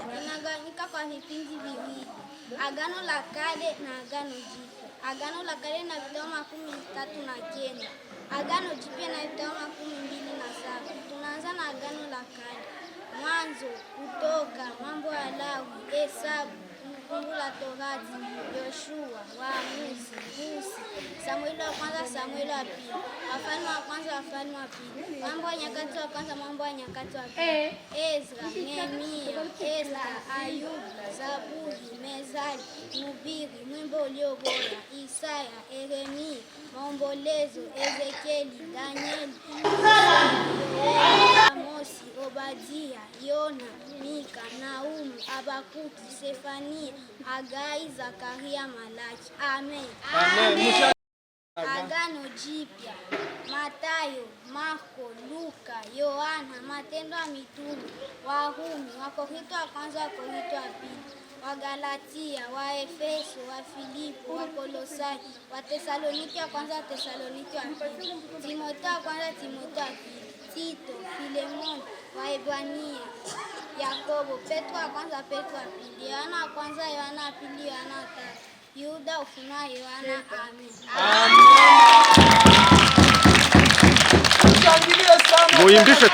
inagawanyika kwa vipindi viwili: Agano la Kale na Agano Jipya. Agano la Kale na vitabu 39. Agano Jipya na vitabu 27. Tunaanza na Agano la Kale. Mwanzo, Kutoka, Mambo ya Lawi, Hesabu, Kumbukumbu la Torati, Yoshua, Waamuzi, Rusi, Samueli wa kwanza, Samueli wa pili, Wafalme wa kwanza, Wafalme wa pili, Mambo ya Nyakati wa kwanza, Mambo ya Nyakati wa pili, Ezra, Nehemia, Esta, Ayubu, Zaburi, Mezali, Mhubiri, Mwimbo ulio bora, Isaya, Yeremia, Maombolezo, Ezekieli, Danieli, Amosi, Obadia, Yona, Mika, Naumu, Habakuki, Sefania, Hagai, Zakaria, Malaki. Amen. Amen. Agano Jipya: Mathayo, Marko, Luka, Yohana, Matendo ya Mitume, Warumi, Wakorintho wa kwanza, Wakorintho wa pili, Wagalatia, Waefeso, Wafilipo, Wakolosai, Watesalonike wa kwanza, Watesalonike wa pili, Timotheo wa kwanza, Timotheo wa pili, Tito, Filemoni, Waebrania, Yakobo, Petro wa kwanza, Petro wa pili, Yohana wa kwanza, Yohana wa pili, Yohana wa tatu, Yuda, Ufunuo, Yohana. Amen. Muimbishe.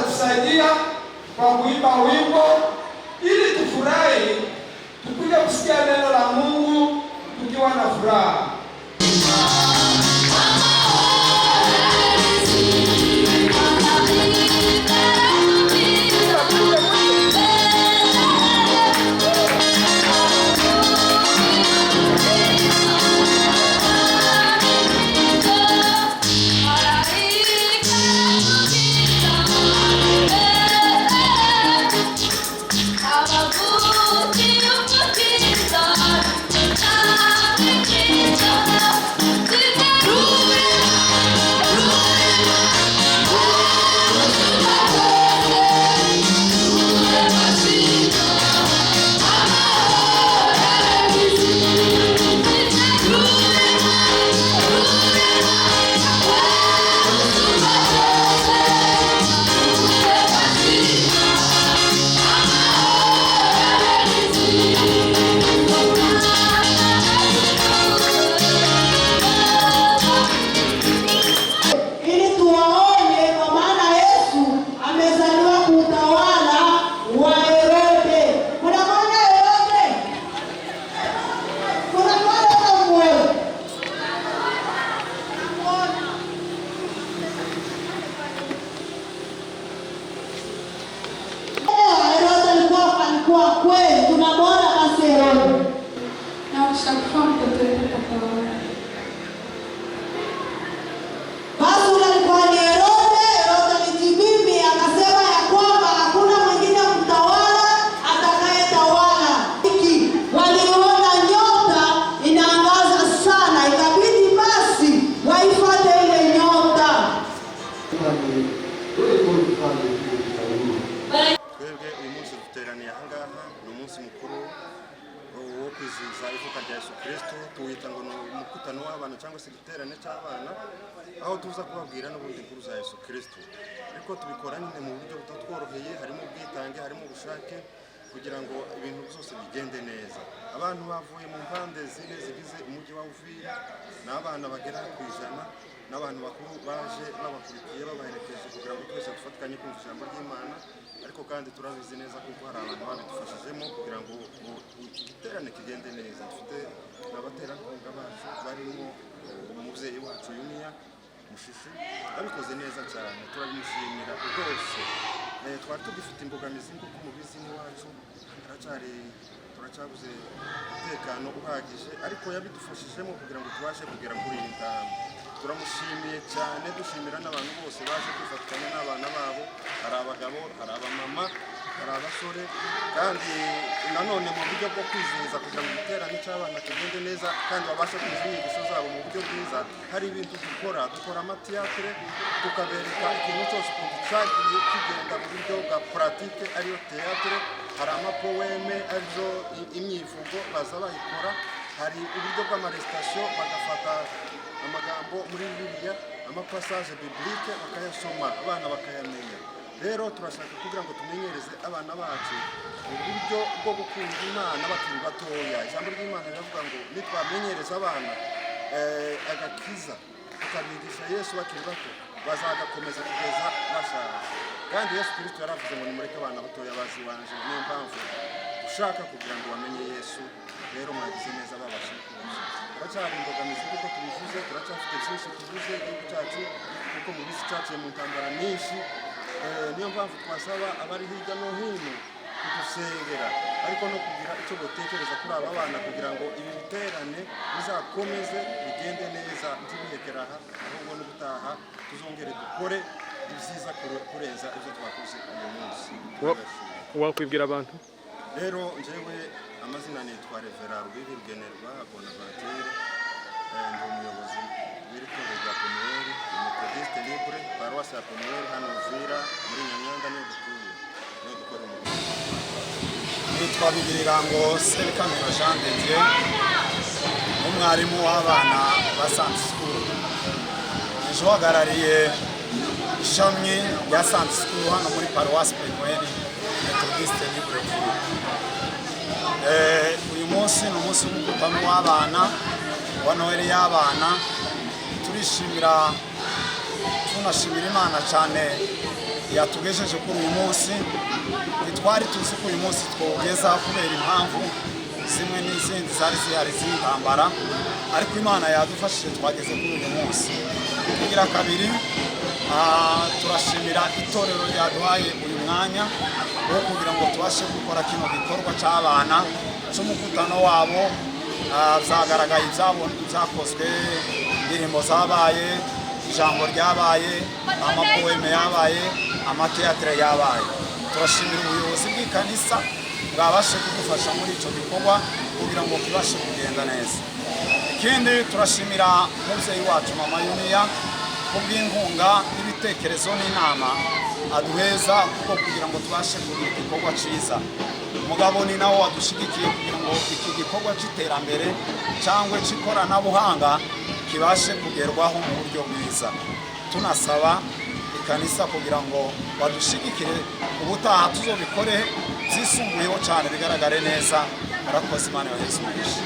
Tusaidia kwa kuimba wimbo ili tufurahi, tupige kusikia neno la Mungu tukiwa na furaha. Thank you. w'abana cyangwa se igiterane cy'abana aho tuza kubabwira n'ubundi inkuru za Yesu Kristo, ariko tubikora nyine mu buryo butatworoheye, harimo ubwitange, harimo ubushake kugira ngo ibintu byose bigende neza. Abantu bavuye mu mpande zine zigize umujyi wa Uvira, n'abana bagera ku 100 n'abantu bakuru baje babakurikiye babaherekeje kugira ngo twese dufatikanye kumva ijambo ry'Imana, ariko kandi turabizi neza kuko hari abantu babidufashijemo kugira ngo iki giterane kigende neza. Dufite n'abaterankunga bacu barimo umubyeyi wacu Yunia Mushishi, babikoze neza cyane, turabimushimira rwose. Twari tugifite imbogamizi kuko mubizi n'iwacu turacyabuze umutekano uhagije, ariko yabidufashijemo kugira ngo tubashe kugera kuri iyi ntambwe. Turamushimiye cyane, dushimira n'abantu bose baje kwifatanya n'abana babo, hari abagabo, hari abamama, hari abasore, kandi nanone mu buryo bwo kwizihiza kugira ngo igiterane cy'abana kigende neza kandi babashe kumva inyigisho zabo mu buryo bwiza. Hari ibintu dukora amatiyatire, tukabereka ikintu cyose ukuntu cyagiye kigenda mu buryo bwa puratike, ariyo teyatire. Hari amapoweme, arizo imyivugo baza bayikora. Hari uburyo bw'amaresitation, bagafata amagambo muri Bibiliya, amapasaje biblique bakayasoma, abana bakayamenya. Rero turashaka kugira ngo tumenyereze abana bacu uburyo bwo gukunda Imana bakiri batoya. Ijambo ry'Imana riravuga ngo nitwamenyereza abana agakiza, tukabigisha Yesu bakiri bato, bazagakomeza kugeza bashaje. Kandi Yesu Kristo yaravuze ngo nimureke abana batoya bazi iwanje. Niyo mpamvu ushaka kugira ngo bamenye Yesu. Rero mwagize neza babashe kuza. Turacyari imbogamizi kuko tubivuze, turacyafite byinshi tuvuze igihugu cyacu kuko mu bisi cyaciye mu ntambara nyinshi. Niyo mpamvu twasaba abari hirya no hino kudusengera, ariko no kugira icyo botekereza kuri aba bana kugira ngo ibi biterane bizakomeze bigende neza, ntibihekera aha, ahubwo n'ubutaha tuzongere dukore ibyiza kurenza ibyo twakoze uyu munsi. Wakwibwira abantu? Rero njyewe amazina nitwa Revera Rubiri Rugenerwa Bonaventure, ndi umuyobozi w'iritorero rya Penueli, Methodiste Libre, paruwasi ya Penueli hano Uvira muri Nyamyanda niyo dutuye, niyo dukora umurimo. Nitwa Bigirirango Serikamiro Jean de Dieu, umwarimu w'abana ba Sainte School. Ejo uhagarariye ishami rya Sainte School hano muri paruwasi Penueli, Methodiste Libre. Uyu munsi ni umunsi w'umukutano w'abana wa Noheli y'abana. Tunashimira Imana cyane yatugejeje kuri uyu munsi. Ntitwari tuzi ko uyu munsi twogeza kubera impamvu zimwe n'izindi zari zihari z'intambara, ariko Imana yadufashije twageze kuri uyu munsi. Kugira kabiri, turashimira itorero ryaduhaye uyu mwanya wo kugira ngo tubashe gukora kino gikorwa cy'abana cy'umukutano wabo. Byagaragaye byakozwe, indirimbo zabaye, ijambo ryabaye, amapoeme yabaye, amateatire yabaye. Turashimira ubuyobozi bw'ikanisa bwabashe kudufasha muri icyo gikorwa kugira ngo kibashe kugenda neza. Ikindi turashimira umubyeyi wacu Mama Yunia kubw'inkunga n'ibitekerezo n'inama aduheza kuko kugira ngo tubashe kugira igikorwa cyiza. Umugabo ni nawe wadushigikiye kugira ngo iki gikorwa cy'iterambere cyangwa cy'ikoranabuhanga kibashe kugerwaho mu buryo bwiza. Tunasaba ikanisa kugira ngo badushigikire ubutaha tuzobikore byisumbuyeho cyane bigaragare neza. Murakoze, Imana yohereze umugisha.